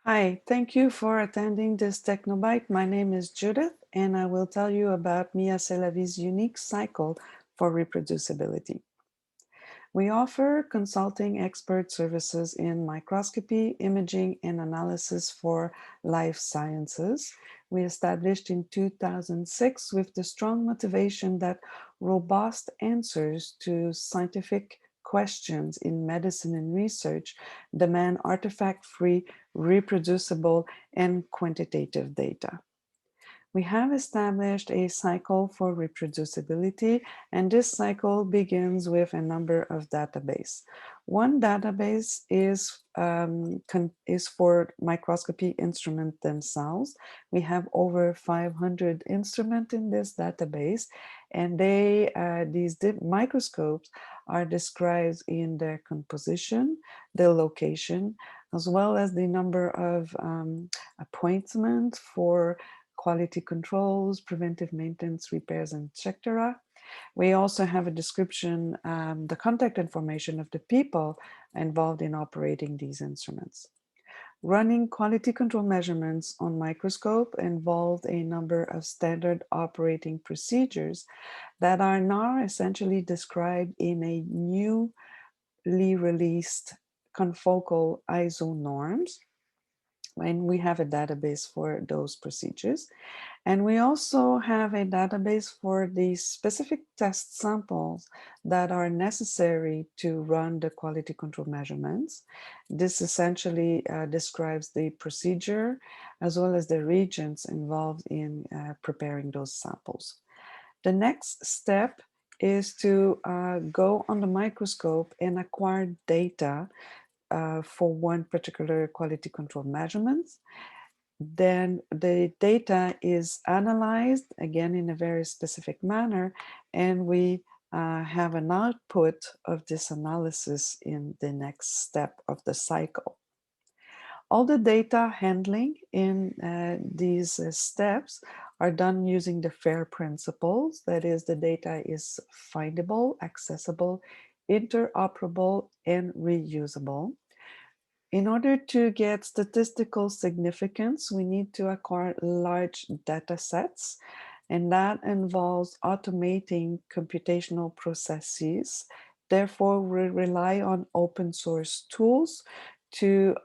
Hi, thank you for attending this Technobite. My name is Judith, and I will tell you about Mia Cellavie's unique cycle for reproducibility. We offer consulting expert services in microscopy, imaging, and analysis for life sciences. We established in 2006 with the strong motivation that robust answers to scientific questions in medicine and research demand artifact-free, reproducible, and quantitative data. We have established a cycle for reproducibility, and this cycle begins with a number of databases. One database is for microscopy instruments themselves. We have over 500 instruments in this database, and these microscopes are described in their composition, their location, as well as the number of appointments for quality controls, preventive maintenance, repairs, etc. We also have a description, the contact information of the people involved in operating these instruments. Running quality control measurements on microscope involved a number of standard operating procedures that are now essentially described in a newly released confocal ISO norms. And we have a database for those procedures. And we also have a database for the specific test samples that are necessary to run the quality control measurements. This essentially describes the procedure as well as the reagents involved in preparing those samples. The next step is to go on the microscope and acquire data for one particular quality control measurements. Then the data is analyzed again in a very specific manner, and we have an output of this analysis in the next step of the cycle. All the data handling in these steps are done using the FAIR principles. That is, the data is findable, accessible, interoperable, and reusable. In order to get statistical significance, we need to acquire large data sets, and that involves automating computational processes. Therefore, we rely on open source tools to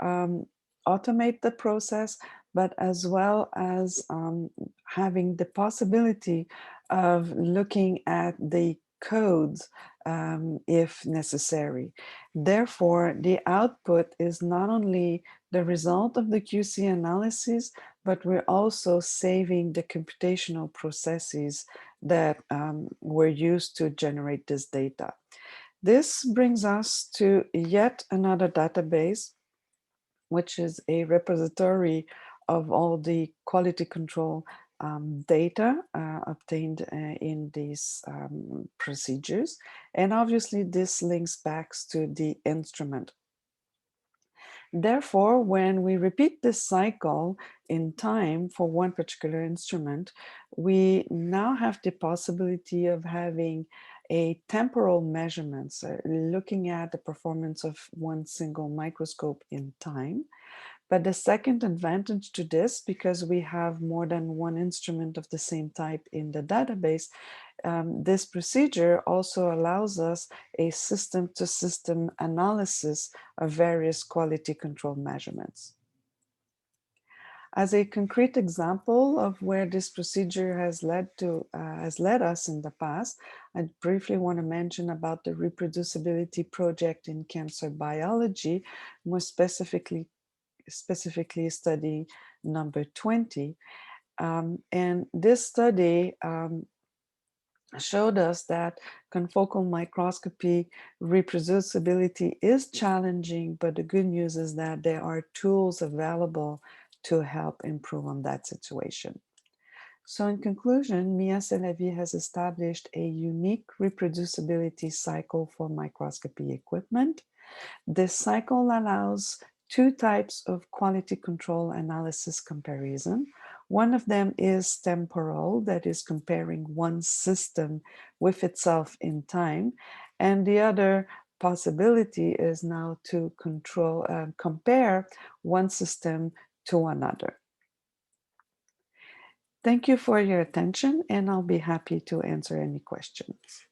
automate the process, but as well as having the possibility of looking at the codes if necessary. Therefore, the output is not only the result of the QC analysis, but we're also saving the computational processes that were used to generate this data. This brings us to yet another database, which is a repository of all the quality control data obtained in these procedures. And obviously this links back to the instrument. Therefore, when we repeat this cycle in time for one particular instrument, we now have the possibility of having a temporal measurement, so looking at the performance of one single microscope in time. But the second advantage to this, because we have more than one instrument of the same type in the database, this procedure also allows us a system-to-system analysis of various quality control measurements. As a concrete example of where this procedure has led us in the past, I briefly want to mention about the reproducibility project in cancer biology, more specifically study number 20. And this study showed us that confocal microscopy reproducibility is challenging, but the good news is that there are tools available to help improve on that situation. So in conclusion, Mia Cellavie has established a unique reproducibility cycle for microscopy equipment. This cycle allows two types of quality control analysis comparison. One of them is temporal, that is comparing one system with itself in time. And the other possibility is now to compare one system to another. Thank you for your attention, and I'll be happy to answer any questions.